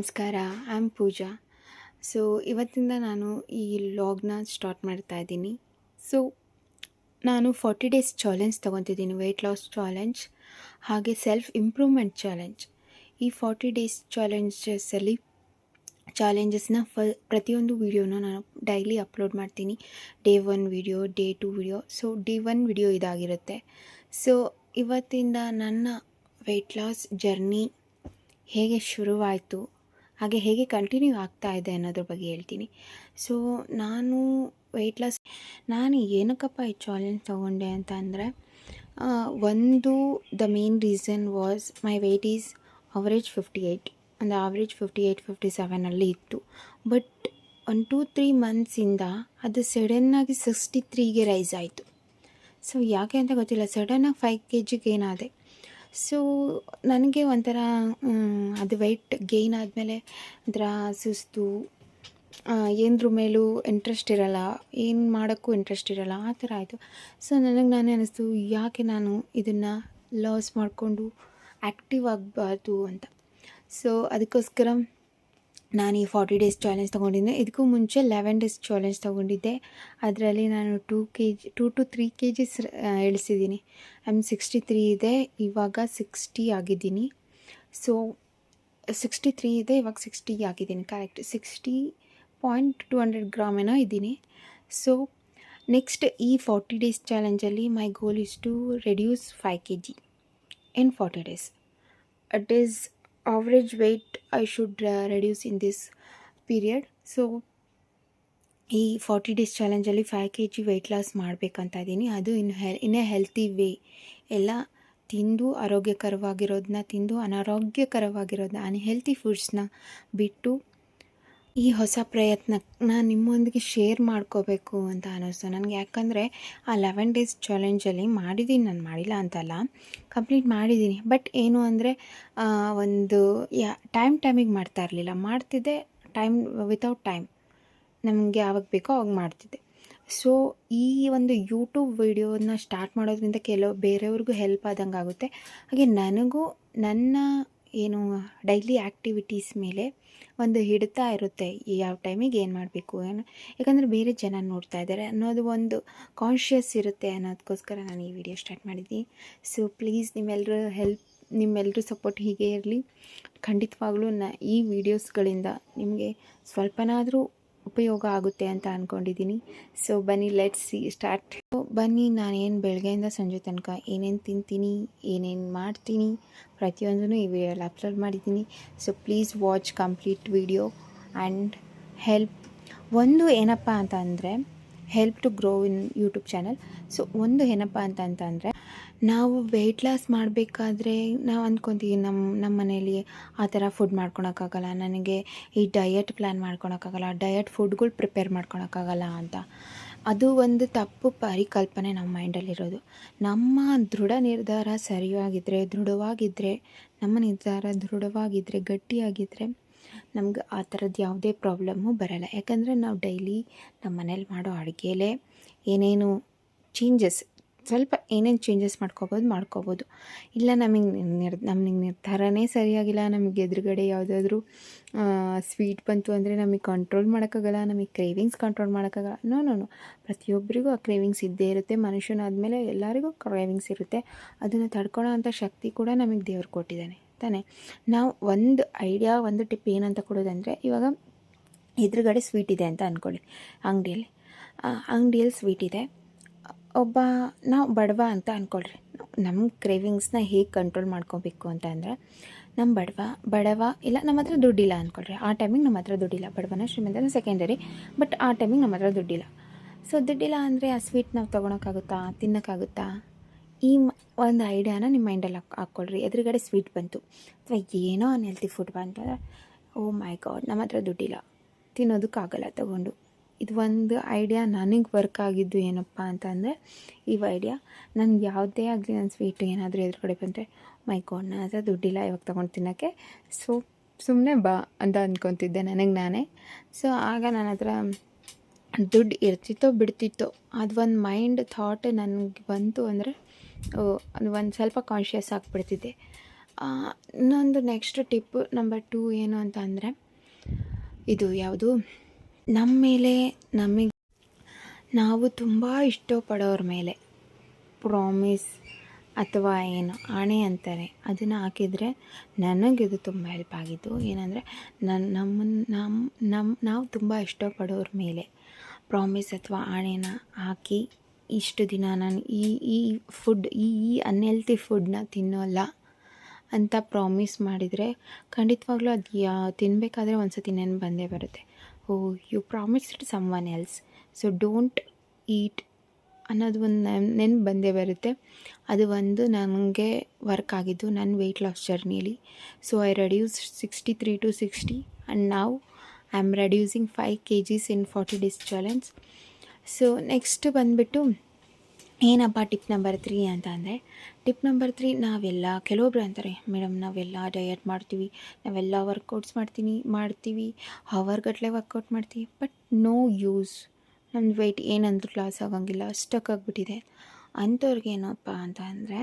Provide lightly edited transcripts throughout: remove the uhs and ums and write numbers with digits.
ನಮಸ್ಕಾರ. I am Pooja. So ಇವತ್ತಿಂದ ನಾನು ಈ ವ್ಲಾಗ್ನ ಸ್ಟಾರ್ಟ್ ಮಾಡ್ತಾ ಇದ್ದೀನಿ. ಸೊ ನಾನು 40 ಡೇಸ್ ಚಾಲೆಂಜ್ ತೊಗೊತಿದ್ದೀನಿ, ವೆಯ್ಟ್ ಲಾಸ್ ಚಾಲೆಂಜ್ ಹಾಗೆ ಸೆಲ್ಫ್ ಇಂಪ್ರೂವ್ಮೆಂಟ್ ಚಾಲೆಂಜ್. ಈ 40 ಡೇಸ್ ಚಾಲೆಂಜಸ್ನ ಪ್ರತಿಯೊಂದು ವೀಡಿಯೋನ ನಾನು ಡೈಲಿ ಅಪ್ಲೋಡ್ ಮಾಡ್ತೀನಿ. Day 1 video, day 2 video. So day 1 video ಇದಾಗಿರುತ್ತೆ. ಸೊ ಇವತ್ತಿಂದ ನನ್ನ ವೆಯ್ಟ್ ಲಾಸ್ ಜರ್ನಿ ಹೇಗೆ ಶುರುವಾಯಿತು ಹಾಗೆ ಹೇಗೆ ಕಂಟಿನ್ಯೂ ಆಗ್ತಾ ಇದೆ ಅನ್ನೋದ್ರ ಬಗ್ಗೆ ಹೇಳ್ತೀನಿ. ಸೊ ನಾನು ವೆಯ್ಟ್ ಲಾಸ್ ಏನಕ್ಕಪ್ಪ ಈ ಚಾಲೆಂಜ್ ತೊಗೊಂಡೆ ಅಂತ ಅಂದರೆ, ಒಂದು the main reason was my weight is average 58, ಒಂದು ಆವ್ರೇಜ್ 58-57 ಇತ್ತು. ಬಟ್ 1-3 ಮಂತ್ಸಿಂದ ಅದು ಸಡನ್ನಾಗಿ 63ಗೆ ರೈಸ್ ಆಯಿತು. ಸೊ ಯಾಕೆ ಅಂತ ಗೊತ್ತಿಲ್ಲ, ಸಡನ್ನಾಗಿ 5 kg ಗೇನ್ ಆದೆ. ಸೊ ನನಗೆ ಒಂಥರ ಅದು ವೆಯ್ಟ್ ಗೇನ್ ಆದಮೇಲೆ ಒಂಥರ ಸುಸ್ತು, ಏನರ ಮೇಲೂ ಇಂಟ್ರೆಸ್ಟ್ ಇರೋಲ್ಲ, ಏನು ಮಾಡೋಕ್ಕೂ ಇಂಟ್ರೆಸ್ಟ್ ಇರೋಲ್ಲ, ಆ ಥರ ಆಯಿತು. ಸೊ ನನಗೆ ನಾನೇ ಅನ್ನಿಸ್ತು, ಯಾಕೆ ನಾನು ಇದನ್ನು ಲಾಸ್ ಮಾಡಿಕೊಂಡು ಆ್ಯಕ್ಟಿವ್ ಆಗಬಾರ್ದು ಅಂತ. ಸೊ ಅದಕ್ಕೋಸ್ಕರ ನಾನು ಈ 40 ಡೇಸ್ ಚಾಲೆಂಜ್ ತೊಗೊಂಡಿದ್ದೆ. ಇದಕ್ಕೂ ಮುಂಚೆ 11 ಡೇಸ್ ಚಾಲೆಂಜ್ ತೊಗೊಂಡಿದ್ದೆ. ಅದರಲ್ಲಿ ನಾನು 2 to 3 kgs ಇಳಿಸಿದ್ದೀನಿ. ಐ ಆಮ್ 63 ಇದೆ, ಇವಾಗ 60 ಆಗಿದ್ದೀನಿ. ಸೊ 63 ಇದೆ, ಇವಾಗ 60 ಆಗಿದ್ದೀನಿ. ಕರೆಕ್ಟ್ 60.200 ಗ್ರಾಮ್ ಏನೋ ಇದ್ದೀನಿ. ಸೊ ನೆಕ್ಸ್ಟ್ ಈ 40 ಡೇಸ್ ಚಾಲೆಂಜಲ್ಲಿ my goal is to reduce 5 kg in 40 days. It is average weight I should reduce in this period. So ಈ 40 ಡೇಸ್ ಚಾಲೆಂಜಲ್ಲಿ 5 kg ವೆಯ್ಟ್ ಲಾಸ್ ಮಾಡಬೇಕಂತ ಇದ್ದೀನಿ. ಅದು ಇನ್ ಎ ಹೆಲ್ತಿ ವೇ. ಎಲ್ಲ ತಿಂದು ಆರೋಗ್ಯಕರವಾಗಿರೋದನ್ನ ತಿಂದು ಅನಾರೋಗ್ಯಕರವಾಗಿರೋದನ್ನ ಅನ್ಹೆಲ್ತಿ ಫುಡ್ಸ್ನ ಬಿಟ್ಟು ಈ ಹೊಸ ಪ್ರಯತ್ನನ ನಿಮ್ಮೊಂದಿಗೆ ಶೇರ್ ಮಾಡ್ಕೋಬೇಕು ಅಂತ ಅನ್ನಿಸ್ತು ನನಗೆ. ಯಾಕಂದರೆ ಆ 11 ಡೇಸ್ ಚಾಲೆಂಜಲ್ಲಿ ಮಾಡಿದ್ದೀನಿ, ನಾನು ಮಾಡಿಲ್ಲ ಅಂತಲ್ಲ, ಕಂಪ್ಲೀಟ್ ಮಾಡಿದ್ದೀನಿ. ಬಟ್ ಏನು ಅಂದರೆ ಒಂದು ಟೈಮಿಗೆ ಮಾಡ್ತಾ ಇರಲಿಲ್ಲ, ಮಾಡ್ತಿದ್ದೆ ವಿತೌಟ್ ಟೈಮ್, ನಮಗೆ ಯಾವಾಗ ಬೇಕೋ ಅವಾಗ ಮಾಡ್ತಿದ್ದೆ. ಸೊ ಈ ಒಂದು ಯೂಟ್ಯೂಬ್ ವಿಡಿಯೋನ ಸ್ಟಾರ್ಟ್ ಮಾಡೋದ್ರಿಂದ ಬೇರೆಯವ್ರಿಗೂ ಹೆಲ್ಪ್ ಆದಂಗೆ ಆಗುತ್ತೆ. ಹಾಗೆ ನನಗೂ ನನ್ನ ಏನು ಡೈಲಿ ಆ್ಯಕ್ಟಿವಿಟೀಸ್ ಮೇಲೆ ಒಂದು ಹಿಡಿತಾ ಇರುತ್ತೆ, ಯಾವ ಟೈಮಿಗೆ ಏನು ಮಾಡಬೇಕು ಏನು, ಯಾಕಂದರೆ ಬೇರೆ ಜನ ನೋಡ್ತಾ ಇದ್ದಾರೆ ಅನ್ನೋದು ಒಂದು ಕಾನ್ಷಿಯಸ್ ಇರುತ್ತೆ ಅನ್ನೋದಕ್ಕೋಸ್ಕರ ನಾನು ಈ ವಿಡಿಯೋ ಸ್ಟಾರ್ಟ್ ಮಾಡಿದ್ದೀನಿ. ಸೊ ಪ್ಲೀಸ್ ನಿಮ್ಮೆಲ್ಲರೂ ಸಪೋರ್ಟ್ ಹೀಗೆ ಇರಲಿ. ಖಂಡಿತವಾಗ್ಲೂ ಈ ವಿಡಿಯೋಸ್ಗಳಿಂದ ನಿಮಗೆ ಸ್ವಲ್ಪನಾದರೂ ಉಪಯೋಗ ಆಗುತ್ತೆ ಅಂತ ಅಂದ್ಕೊಂಡಿದ್ದೀನಿ. ಸೊ ಬನ್ನಿ, ಲೆಟ್ಸ್ ಸ್ಟಾರ್ಟ್. ಬನ್ನಿ, ನಾನೇನು ಬೆಳಗ್ಗೆಯಿಂದ ಸಂಜೆ ತನಕ ಏನೇನು ತಿಂತೀನಿ, ಏನೇನು ಮಾಡ್ತೀನಿ, ಪ್ರತಿಯೊಂದೂ ಈ ವಿಡಿಯೋಲ್ಲಿ ಅಪ್ಲೋಡ್ ಮಾಡಿದ್ದೀನಿ. So please watch complete video and help. ಒಂದು ಏನಪ್ಪ ಅಂತ ಅಂದರೆ help to grow in YouTube channel. So ಒಂದು ಏನಪ್ಪ ಅಂತಂದರೆ, ನಾವು ವೆಯ್ಟ್ ಲಾಸ್ ಮಾಡಬೇಕಾದ್ರೆ ನಾವು ಅಂದ್ಕೊತೀವಿ ನಮ್ಮ ಮನೇಲಿ ಆ ಥರ ಫುಡ್ ಮಾಡ್ಕೊಳಕ್ಕಾಗಲ್ಲ, ನನಗೆ ಈ ಡಯಟ್ ಪ್ಲ್ಯಾನ್ ಮಾಡ್ಕೊಳಕ್ಕಾಗಲ್ಲ, ಡಯಟ್ ಫುಡ್ಗಳು ಪ್ರಿಪೇರ್ ಮಾಡ್ಕೊಳಕ್ಕಾಗಲ್ಲ ಅಂತ. ಅದು ಒಂದು ತಪ್ಪು ಪರಿಕಲ್ಪನೆ ನಮ್ಮ ಮೈಂಡಲ್ಲಿರೋದು. ನಮ್ಮ ನಿರ್ಧಾರ ದೃಢವಾಗಿದ್ದರೆ, ನಮ್ಮ ನಿರ್ಧಾರ ದೃಢವಾಗಿದ್ದರೆ, ಗಟ್ಟಿಯಾಗಿದ್ದರೆ ನಮ್ಗೆ ಆ ಥರದ್ದು ಯಾವುದೇ ಪ್ರಾಬ್ಲಮ್ಮು ಬರೋಲ್ಲ. ಯಾಕಂದರೆ ನಾವು ಡೈಲಿ ನಮ್ಮ ಮನೇಲಿ ಮಾಡೋ ಅಡುಗೆಲೇ ಏನೇನು ಏನೇನು ಚೇಂಜಸ್ ಮಾಡ್ಕೋಬೋದು. ಇಲ್ಲ ನಮಗೆ ನಿರ್ಧಾರನೇ ಸರಿಯಾಗಿಲ್ಲ, ನಮಗೆ ಎದುರುಗಡೆ ಯಾವುದಾದ್ರೂ ಸ್ವೀಟ್ ಬಂತು ಅಂದರೆ ನಮಗೆ ಕಂಟ್ರೋಲ್ ಮಾಡೋಕ್ಕಾಗಲ್ಲ, ನಮಗೆ ಕ್ರೇವಿಂಗ್ಸ್ ಕಂಟ್ರೋಲ್ ಮಾಡೋಕ್ಕಾಗಲ್ಲ. ನೋ, ಪ್ರತಿಯೊಬ್ಬರಿಗೂ ಆ ಕ್ರೇವಿಂಗ್ಸ್ ಇದ್ದೇ ಇರುತ್ತೆ. ಮನುಷ್ಯನಾದಮೇಲೆ ಎಲ್ಲರಿಗೂ ಕ್ರೇವಿಂಗ್ಸ್ ಇರುತ್ತೆ. ಅದನ್ನು ತಡ್ಕೊಳ್ಳೋ ಅಂಥ ಶಕ್ತಿ ಕೂಡ ನಮಗೆ ದೇವ್ರು ಕೊಟ್ಟಿದ್ದಾನೆ ತಾನೇ. ನಾವು ಒಂದು ಟಿಪ್ ಏನಂತ ಕೊಡೋದಂದರೆ, ಇವಾಗ ಎದುರುಗಡೆ ಸ್ವೀಟ್ ಇದೆ ಅಂತ ಅಂದ್ಕೊಳ್ಳಿ, ಅಂಗಡಿಯಲ್ಲಿ ಸ್ವೀಟ್ ಇದೆ. ನಾವು ಬಡವ ಅಂತ ಅಂದ್ಕೊಳ್ರಿ. ನಮ್ಮ ಕ್ರೇವಿಂಗ್ಸ್ನ ಹೇಗೆ ಕಂಟ್ರೋಲ್ ಮಾಡ್ಕೋಬೇಕು ಅಂತ ಅಂದರೆ, ನಮ್ಮ ಬಡವ ಇಲ್ಲ, ನಮ್ಮ ಹತ್ರ ದುಡ್ಡಿಲ್ಲ ಅಂದ್ಕೊಳ್ರಿ. ಆ ಟೈಮಿಗೆ ನಮ್ಮ ಹತ್ರ ದುಡ್ಡಿಲ್ಲ, ಬಡವನ ಶ್ರೀಮಂತನ ಸೆಕೆಂಡರಿ, ಬಟ್ ಆ ಟೈಮಿಗೆ ನಮ್ಮ ಹತ್ರ ದುಡ್ಡಿಲ್ಲ. ಸೊ ದುಡ್ಡಿಲ್ಲ ಅಂದರೆ ಆ ಸ್ವೀಟ್ ನಾವು ತೊಗೊಳಕ್ಕಾಗುತ್ತಾ, ತಿನ್ನೋಕ್ಕಾಗುತ್ತಾ? ಈ ಒಂದು ಐಡಿಯಾನ ನಿಮ್ಮ ಮೈಂಡಲ್ಲಿ ಹಾಕ್ಕೊಳ್ರಿ. ಎದುರುಗಡೆ ಸ್ವೀಟ್ ಬಂತು ಅಥವಾ ಏನೋ ಅನ್ಹೆಲ್ತಿ ಫುಡ್ ಬಂತು ಅಂದರೆ, ಓ ಮೈ ಗಾಡ್, ನಮ್ಮ ಹತ್ರ ದುಡ್ಡಿಲ್ಲ, ತಿನ್ನೋದಕ್ಕಾಗಲ್ಲ ತೊಗೊಂಡು. ಇದು ಒಂದು ಐಡಿಯಾ ನನಗೆ ವರ್ಕ್ ಆಗಿದ್ದು ಏನಪ್ಪ ಅಂತಂದರೆ, ಈ ಐಡಿಯಾ ನನಗೆ ಯಾವುದೇ ಆಗಲಿ, ನನ್ನ ಸ್ವೀಟ್ ಏನಾದರೂ ಎದುರುಗಡೆ ಬಂದರೆ, ಮೈ ಗಾಡ್, ನನ್ನ ಹತ್ರ ದುಡ್ಡಿಲ್ಲ ಇವಾಗ ತೊಗೊಂಡು ತಿನ್ನೋಕ್ಕೆ, ಸೊ ಸುಮ್ಮನೆ ಬಾ ಅಂತ ಅಂದ್ಕೊತಿದ್ದೆ ನನಗೆ ನಾನೇ. ಸೊ ಆಗ ನನ್ನ ಹತ್ರ ದುಡ್ಡು ಇರ್ತಿತ್ತೋ ಬಿಡ್ತಿತ್ತೋ, ಅದು ಒಂದು ಮೈಂಡ್ ಥಾಟ್ ನನಗೆ ಬಂತು ಅಂದರೆ, ಅದು ಒಂದು ಸ್ವಲ್ಪ ಕಾನ್ಷಿಯಸ್ ಆಗಿಬಿಡ್ತಿದ್ದೆ. ಇನ್ನೊಂದು ನೆಕ್ಸ್ಟ್ ಟಿಪ್ ನಂಬರ್ 2 ಏನು ಅಂತ ಅಂದರೆ, ಇದು ಯಾವುದು, ನಮ್ಮ ಮೇಲೆ ನಾವು ತುಂಬ ಇಷ್ಟಪಡೋರ ಮೇಲೆ ಪ್ರಾಮಿಸ್ ಅಥವಾ ಏನು ಆಣೆ ಅಂತಾರೆ, ಅದನ್ನು ಹಾಕಿದರೆ ನನಗಿದು ತುಂಬ ಹೆಲ್ಪ್ ಆಗಿದ್ದು. ಏನಂದರೆ ನಾವು ತುಂಬ ಇಷ್ಟಪಡೋರ ಮೇಲೆ ಪ್ರಾಮಿಸ್ ಅಥವಾ ಆಣೆನ ಹಾಕಿ, ಇಷ್ಟು ದಿನ ನಾನು ಈ ಫುಡ್ ಈ ಅನ್ಹೆಲ್ತಿ ಫುಡ್ನ ತಿನ್ನೋಲ್ಲ ಅಂತ ಪ್ರಾಮಿಸ್ ಮಾಡಿದರೆ ಖಂಡಿತವಾಗ್ಲೂ ಅದು ತಿನ್ನಬೇಕಾದ್ರೆ ಒಂದು ಸತಿ ನೆನಪು ಬಂದೇ ಬರುತ್ತೆ. You promised someone else, so don't eat ಅನ್ನೋದು ಒಂದು ನೆನಪು ಬಂದೇ ಬರುತ್ತೆ. ಅದು ಒಂದು ನನಗೆ ವರ್ಕ್ ಆಗಿದ್ದು ನನ್ನ ವೆಯ್ಟ್ ಲಾಸ್ ಜರ್ನಿಯಲ್ಲಿ. So I reduce 63 to 60 and now I am reducing 5 kgs in 40 days challenge. So next ಬಂದುಬಿಟ್ಟು ಏನಪ್ಪ ಟಿಪ್ ನಂಬರ್ 3 ಅಂತ ಅಂದರೆ, ಟಿಪ್ ನಂಬರ್ 3 ನಾವೆಲ್ಲ ಕೆಲವೊಬ್ರು ಅಂತಾರೆ, ಮೇಡಮ್ ನಾವೆಲ್ಲ ಡಯಟ್ ಮಾಡ್ತೀವಿ, ನಾವೆಲ್ಲ ವರ್ಕೌಟ್ಸ್ ಮಾಡ್ತೀವಿ ಅವರ್ಗಟ್ಟಲೆ ವರ್ಕೌಟ್ ಮಾಡ್ತೀವಿ, ಬಟ್ ನೋ ಯೂಸ್, ನಮ್ಮ ವೆಯ್ಟ್ ಏನಂದ್ರೂ ಲಾಸ್ ಆಗೋಂಗಿಲ್ಲ, ಸ್ಟಕ್ ಆಗಿಬಿಟ್ಟಿದೆ. ಅಂಥವ್ರಿಗೆ ಏನಪ್ಪ ಅಂತ ಅಂದರೆ,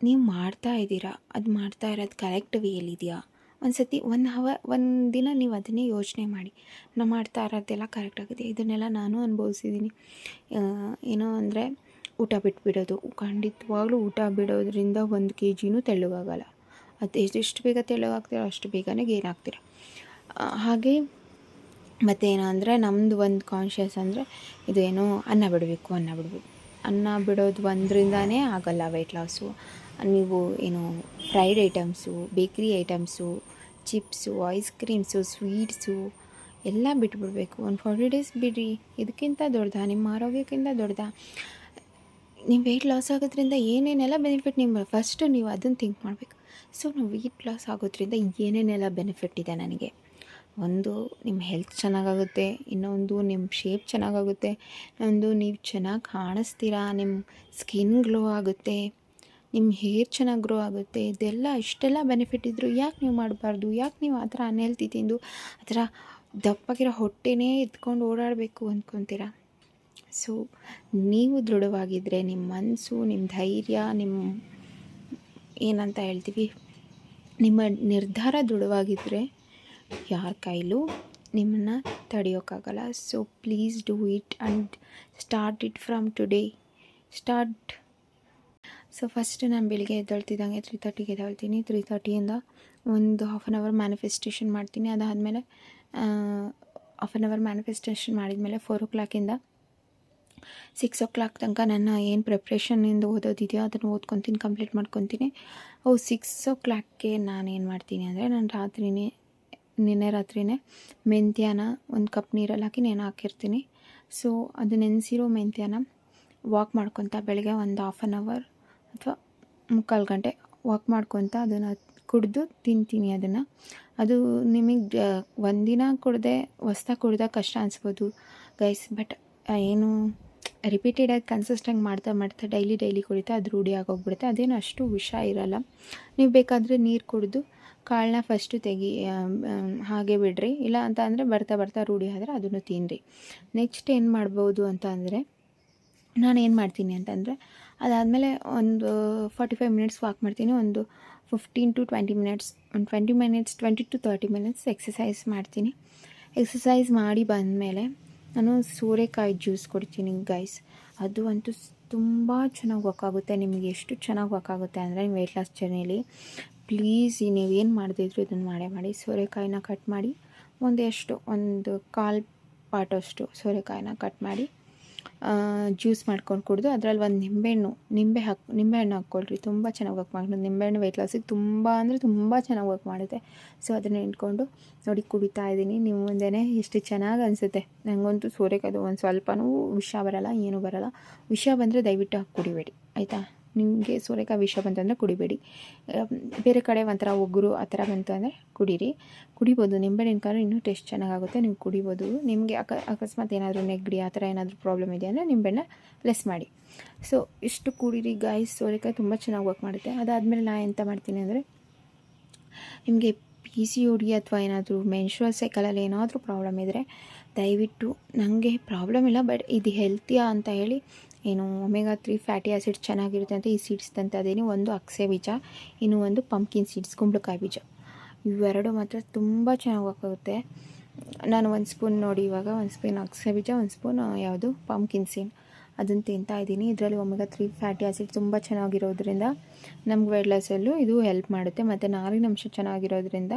ನೀವು ಮಾಡ್ತಾ ಇದ್ದೀರಾ, ಅದು ಮಾಡ್ತಾ ಇರೋದು ಕರೆಕ್ಟ್ ವೇಲಿದೆಯಾ, ಒಂದು ಸತಿ ಒಂದು ದಿನ ನೀವು ಅದನ್ನೇ ಯೋಚನೆ ಮಾಡಿ, ನಾವು ಮಾಡ್ತಾ ಇರೋದೆಲ್ಲ ಕರೆಕ್ಟಾಗಿದೆ. ಇದನ್ನೆಲ್ಲ ನಾನು ಅನುಭವಿಸಿದ್ದೀನಿ. ಏನೋ ಅಂದರೆ ಊಟ ಬಿಟ್ಬಿಡೋದು, ಖಂಡಿತವಾಗ್ಲೂ ಊಟ ಬಿಡೋದ್ರಿಂದ 1 kgನೂ ತೆಳ್ಳಗಾಗಲ್ಲ. ಅದು ಎಷ್ಟು ಬೇಗ ತೆಳ್ಳಗಾಗ್ತೀರೋ ಅಷ್ಟು ಬೇಗನೆ ಗೇನ್ ಆಗ್ತೀರ. ಹಾಗೆ ಮತ್ತೇನು ಅಂದರೆ, ನಮ್ಮದು ಒಂದು ಕಾನ್ಷಿಯಸ್ ಅಂದರೆ ಇದು ಏನೋ ಅನ್ನ ಬಿಡಬೇಕು. ಅನ್ನ ಬಿಡೋದು ಒಂದರಿಂದನೇ ಆಗೋಲ್ಲ ವೆಯ್ಟ್ ಲಾಸು. ನೀವು ಏನು fried items, bakery items, chips, ice creams, sweets ಎಲ್ಲ ಬಿಟ್ಬಿಡ್ಬೇಕು. ಒಂದು 40 days ಬಿಡ್ರಿ. ಇದಕ್ಕಿಂತ ದೊಡ್ಡದಾ, ನಿಮ್ಮ ಆರೋಗ್ಯಕ್ಕಿಂತ ದೊಡ್ಡದಾ? ನಿಮ್ಮ ವೆಯ್ಟ್ ಲಾಸ್ ಆಗೋದ್ರಿಂದ ಏನೇನೆಲ್ಲ ಬೆನಿಫಿಟ್, ಫಸ್ಟು ನೀವು ಅದನ್ನು ಥಿಂಕ್ ಮಾಡಬೇಕು. ಸೊ ನಾವು ವೆಯ್ಟ್ ಲಾಸ್ ಆಗೋದ್ರಿಂದ ಏನೇನೆಲ್ಲ ಬೆನಿಫಿಟ್ ಇದೆ ನನಗೆ, ಒಂದು ನಿಮ್ಮ ಹೆಲ್ತ್ ಚೆನ್ನಾಗಾಗುತ್ತೆ, ಇನ್ನೊಂದು ನಿಮ್ಮ ಶೇಪ್ ಚೆನ್ನಾಗಾಗುತ್ತೆ, ಇನ್ನೊಂದು ನೀವು ಚೆನ್ನಾಗಿ ಕಾಣಿಸ್ತೀರಾ, ನಿಮ್ಮ ಸ್ಕಿನ್ ಗ್ಲೋ ಆಗುತ್ತೆ, ನಿಮ್ಮ ಹೇರ್ ಚೆನ್ನಾಗಿ ಗ್ರೋ ಆಗುತ್ತೆ. ಇಷ್ಟೆಲ್ಲ ಬೆನಿಫಿಟ್ ಇದ್ದರೂ ಯಾಕೆ ನೀವು ಮಾಡಬಾರ್ದು? ಯಾಕೆ ನೀವು ಆ ಥರ ಅನ್ಹೆಲ್ತಿ ತಿಂದು ಆ ಥರ ದಪ್ಪಗಿರೋ ಹೊಟ್ಟೆನೇ ಎತ್ಕೊಂಡು ಓಡಾಡಬೇಕು ಅಂದ್ಕೊತೀರಾ? ಸೊ ನೀವು ದೃಢವಾಗಿದ್ದರೆ, ನಿಮ್ಮ ಮನಸ್ಸು, ನಿಮ್ಮ ಧೈರ್ಯ, ನಿಮ್ಮ ಏನಂತ ಹೇಳ್ತೀವಿ, ನಿಮ್ಮ ನಿರ್ಧಾರ ದೃಢವಾಗಿದ್ದರೆ ಯಾರ ಕೈಲೂ ನಿಮ್ಮನ್ನು ತಡೆಯೋಕ್ಕಾಗಲ್ಲ. So please do it and start it from today. So first ನಾನು ಬೆಳಿಗ್ಗೆ ಎದ್ದೇಳ್ತಿದ್ದಂಗೆ 3:30ಗೆ ಎದ್ದೇಳ್ತೀನಿ. 3:30ಇಂದ ಒಂದು ಹಾಫ್ ಆನ್ ಅವರ್ ಮ್ಯಾನಿಫೆಸ್ಟೇಷನ್ ಮಾಡ್ತೀನಿ. ಅದಾದಮೇಲೆ ಹಾಫ್ ಆನ್ ಅವರ್ ಮ್ಯಾನಿಫೆಸ್ಟೇಷನ್ ಮಾಡಿದ್ಮೇಲೆ 4 o'clockಯಿಂದ 6 o'clock ತನಕ ನನ್ನ ಏನು ಪ್ರಿಪ್ರೇಷನಿಂದ ಓದೋದಿದೆಯೋ ಅದನ್ನು ಓದ್ಕೊತೀನಿ, ಕಂಪ್ಲೀಟ್ ಮಾಡ್ಕೊತೀನಿ. 6 o'clockಗೆ ನಾನು ಏನು ಮಾಡ್ತೀನಿ ಅಂದರೆ, ನಾನು ನಿನ್ನೆ ರಾತ್ರಿನೇ ಮೆಂತ್ಯನ ಒಂದು ಕಪ್ ನೀರಲ್ಲಿ ಹಾಕಿ ಹಾಕಿರ್ತೀನಿ. ಸೊ ಅದು ನೆನೆಸಿರೋ ಮೆಂತ್ಯನ ವಾಕ್ ಮಾಡ್ಕೊತ ಬೆಳಗ್ಗೆ ಒಂದು ಹಾಫ್ ಆನ್ ಅವರ್ ಅಥವಾ 3/4 ಗಂಟೆ ವಾಕ್ ಮಾಡ್ಕೊತ ಅದನ್ನು ಕುಡಿದು ತಿಂತೀನಿ. ಅದು ನಿಮಗೆ ಒಂದಿನ ಕುಡ್ದೆ ಹೊಸ್ದಾಗಿ ಕುಡ್ದಾಗ ಕಷ್ಟ ಅನಿಸ್ಬೋದು ಗೈಸ್, ಬಟ್ ಏನು ರಿಪೀಟೆಡಾಗಿ ಕನ್ಸಿಸ್ಟೆಂಟ್ ಮಾಡ್ತಾ ಡೈಲಿ ಕುಡಿತಾ ಅದು ರೂಢಿ ಆಗೋಗ್ಬಿಡುತ್ತೆ. ಅದೇನು ಅಷ್ಟು ವಿಷ ಇರೋಲ್ಲ. ನೀವು ಬೇಕಾದರೆ ನೀರು ಕುಡಿದು ಕಾಳನ್ನ ಫಸ್ಟು ಹಾಗೆ ಬಿಡ್ರಿ. ಇಲ್ಲ ಅಂತ ಅಂದರೆ ಬರ್ತಾ ರೂಢಿ ಆದರೆ ಅದನ್ನು ತಿನ್ನಿರಿ. ನೆಕ್ಸ್ಟ್ ಏನು ಮಾಡ್ಬೋದು ಅಂತ ಅಂದರೆ, ನಾನು ಏನು ಮಾಡ್ತೀನಿ ಅಂತಂದರೆ, ಅದಾದಮೇಲೆ ಒಂದು 45 minutes ವಾಕ್ ಮಾಡ್ತೀನಿ. ಒಂದು 15 to 20 minutes, ಒಂದು 20 to 30 minutes ಎಕ್ಸಸೈಸ್ ಮಾಡ್ತೀನಿ. ಎಕ್ಸಸೈಸ್ ಮಾಡಿ ಬಂದಮೇಲೆ ನಾನು ಸೋರೆಕಾಯಿ ಜ್ಯೂಸ್ ಕೊಡ್ತೀನಿ ಗೈಸ್. ಅದು ಅಂತೂ ತುಂಬ ಚೆನ್ನಾಗಿ ವರ್ಕ್ ಆಗುತ್ತೆ. ನಿಮಗೆ ಎಷ್ಟು ಚೆನ್ನಾಗಿ ವರ್ಕ್ ಆಗುತ್ತೆ ಅಂದರೆ, ನಿಮ್ಮ ವೆಯ್ಟ್ ಲಾಸ್ ಜರ್ನಿಲಿ ಪ್ಲೀಸ್ ನೀವೇನು ಮಾಡದಿದ್ರು ಇದನ್ನು ಮಾಡಿ. ಸೋರೆಕಾಯಿನ ಕಟ್ ಮಾಡಿ ಒಂದು 1/4 part ಅಷ್ಟು ಸೋರೆಕಾಯಿನ ಕಟ್ ಮಾಡಿ ಜ್ಯೂಸ್ ಮಾಡ್ಕೊಂಡು ಕುಡಿದು, ಅದರಲ್ಲಿ ಒಂದು ನಿಂಬೆಹಣ್ಣು ಹಾಕ್ಕೊಳ್ರಿ. ತುಂಬ ಚೆನ್ನಾಗಿ ವರ್ಕ್ ಮಾಡೋದು. ನಿಂಬೆಹಣ್ಣು ವೆಯ್ಟ್ ಲಾಸಿಗೆ ತುಂಬ ಅಂದರೆ ತುಂಬ ಚೆನ್ನಾಗಿ ವರ್ಕ್ ಮಾಡುತ್ತೆ. ಸೊ ಅದನ್ನು ಇಟ್ಕೊಂಡು ನೋಡಿ ಕುಡಿತಾ ಇದ್ದೀನಿ ನಿಮ್ಮ ಮುಂದೆನೇ. ಎಷ್ಟು ಚೆನ್ನಾಗಿ ಅನಿಸುತ್ತೆ ನನಗಂತೂ. ಸೋರೆಕಾಯ್ದು ಒಂದು ಸ್ವಲ್ಪನೂ ವಿಷ ಬರೋಲ್ಲ, ಏನೂ ಬರೋಲ್ಲ. ವಿಷ ಬಂದರೆ ದಯವಿಟ್ಟು ಹಾಕಿ ಕುಡಿಬೇಡಿ ಆಯಿತಾ. ನಿಮಗೆ ಸೋರೆಕಾಯಿ ವಿಷ ಬಂತಂದರೆ ಕುಡಿಬೇಡಿ. ಬೇರೆ ಕಡೆ ಒಂಥರ ಒಗ್ಗರು ಆ ಥರ ಬಂತು ಅಂದರೆ ಕುಡಿಬೋದು. ನಿಂಬೆಹಣ್ಣಿನಕಾದ್ರೆ ಇನ್ನೂ ಟೇಸ್ಟ್ ಚೆನ್ನಾಗಾಗುತ್ತೆ, ನೀವು ಕುಡಿಬೋದು. ನಿಮಗೆ ಅಕಸ್ಮಾತ್ ಏನಾದರೂ ನೆಗಡಿ ಆ ಥರ ಏನಾದರೂ ಪ್ರಾಬ್ಲಮ್ ಇದೆ ಅಂದರೆ ನಿಂಬೆಹಣ್ಣ ಲೆಸ್ ಮಾಡಿ. ಸೊ ಇಷ್ಟು ಕುಡೀರಿ ಗಾಯ್ಸ್. ಸೋರೆಕಾಯಿ ತುಂಬ ಚೆನ್ನಾಗಿ ವರ್ಕ್ ಮಾಡುತ್ತೆ. ಅದಾದಮೇಲೆ ನಾನು ಎಂತ ಮಾಡ್ತೀನಿ ಅಂದರೆ, ನಿಮಗೆ PCOD ಅಥವಾ ಏನಾದರೂ ಮೆನ್ಸ್ಟ್ರುವಲ್ ಸೈಕಲಲ್ಲಿ ಏನಾದರೂ ಪ್ರಾಬ್ಲಮ್ ಇದ್ದರೆ ದಯವಿಟ್ಟು, ನನಗೆ ಪ್ರಾಬ್ಲಮ್ ಇಲ್ಲ ಬಟ್ ಇದು ಹೆಲ್ತಿಯಾ ಅಂತ ಹೇಳಿ ಏನು ಒಮೆಗಾ 3 ಫ್ಯಾಟಿ ಆ್ಯಸಿಡ್ ಚೆನ್ನಾಗಿರುತ್ತೆ ಅಂತ ಈ ಸೀಡ್ಸ್ ತಂತ ಅದೇನು ಒಂದು ಅಗಸೆ ಬೀಜ, ಇನ್ನು ಒಂದು ಪಂಪ್ಕಿನ್ ಸೀಡ್ಸ್ ಕುಂಬಳಕಾಯಿ ಬೀಜ. ಇವೆರಡು ಮಾತ್ರ ತುಂಬ ಚೆನ್ನಾಗಿ ಹೋಗುತ್ತೆ. ನಾನು 1 ಸ್ಪೂನ್ ನೋಡಿ ಇವಾಗ 1 ಸ್ಪೂನ್ ಅಗಸೆ ಬೀಜ, 1 ಸ್ಪೂನ್ ಯಾವುದು ಪಂಪ್ಕಿನ್ ಸೀಡ್ ಅದನ್ನು ತಿಂತಾ ಇದ್ದೀನಿ. ಇದರಲ್ಲಿ ಒಮೆಗಾ 3 ಫ್ಯಾಟಿ ಆ್ಯಸಿಡ್ ತುಂಬ ಚೆನ್ನಾಗಿರೋದ್ರಿಂದ ನಮ್ಗೆ ವೆಯ್ಟ್ ಲಾಸಲ್ಲೂ ಇದು ಹೆಲ್ಪ್ ಮಾಡುತ್ತೆ. ಮತ್ತು ನಾರಿನಂಶ ಚೆನ್ನಾಗಿರೋದ್ರಿಂದ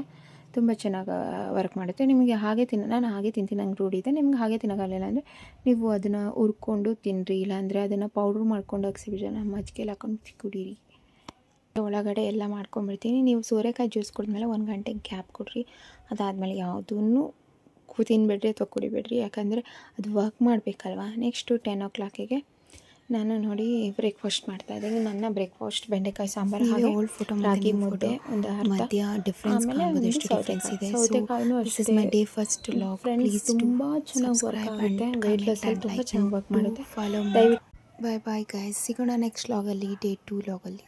ತುಂಬ ಚೆನ್ನಾಗಿ ವರ್ಕ್ ಮಾಡುತ್ತೆ. ನಿಮಗೆ ಹಾಗೆ ನಾನು ಹಾಗೆ ತಿಂತೀನಿ, ನಂಗೆ ರೂಢಿ ಇದೆ. ನಿಮ್ಗೆ ಹಾಗೆ ತಿನ್ನೋಕ್ಕಾಗಲಿಲ್ಲ ಅಂದರೆ ನೀವು ಅದನ್ನು ಹುರ್ಕೊಂಡು ತಿನ್ನಿರಿ, ಇಲ್ಲಾಂದರೆ ಅದನ್ನು ಪೌಡ್ರ್ ಮಾಡ್ಕೊಂಡು ಅಗಸೆ ಬೀಜನ ಮಜ್ಜಿಗೆಲಿ ಹಾಕೊಂಡು ಕುಡೀರಿ. ಒಳಗಡೆ ಎಲ್ಲ ಮಾಡ್ಕೊಂಬಿಡ್ತೀನಿ. ನೀವು ಸೋರೆಕಾಯಿ ಜ್ಯೂಸ್ ಕುಡಿದ್ಮೇಲೆ 1 ಗಂಟೆ ಗ್ಯಾಪ್ ಕೊಡಿರಿ. ಅದಾದಮೇಲೆ ಯಾವುದೂ ತಿನ್ಬೇಡ್ರಿ ಅಥವಾ ಕುಡಿಬೇಡ್ರಿ, ಯಾಕಂದರೆ ಅದು ವರ್ಕ್ ಮಾಡಬೇಕಲ್ವ. ನೆಕ್ಸ್ಟು 10 o'clockಗೆ ನಾನು ನೋಡಿ ಬ್ರೇಕ್ಫಾಸ್ಟ್ ಮಾಡ್ತಾಯಿದ್ದೀನಿ. ನನ್ನ ಬ್ರೇಕ್ಫಾಸ್ಟ್ ಬೆಂಡೆಕಾಯಿ ಸಾಂಬಾರು, ಹಾಗೆ ಓಲ್ಡ್ ಫೋಟೋ ರಾಗಿ ಮುದ್ದೆ ಒಂದು ಅರ್ಧ, ಮಧ್ಯ ಡಿಫ್ರೆನ್ಸ್ ಕಾಣ್ಬೋದಷ್ಟು ಡಿಫ್ರೆನ್ಸ್ ಇದೆ. ಸೌತೆಕಾಯಿನೂ ಅಷ್ಟೇ. My day first log. Friends ತುಂಬ ಚೆನ್ನಾಗಿ ವರ್ಕ್ ಆಗುತ್ತೆ, ವೆಯ್ಟ್ ಲಾಸಲ್ಲಿ ತುಂಬ ಚೆನ್ನಾಗಿ ವರ್ಕ್ ಮಾಡುತ್ತೆ. ಫಾಲೋ. ದಯವಿಟ್ಟು ಬಾಯ್ ಬಾಯ್ ಗೈಸ್, ಸಿಗೋಣ ನೆಕ್ಸ್ಟ್ ಲಾಗಲ್ಲಿ, ಡೇ 2 ಲಾಗಲ್ಲಿ.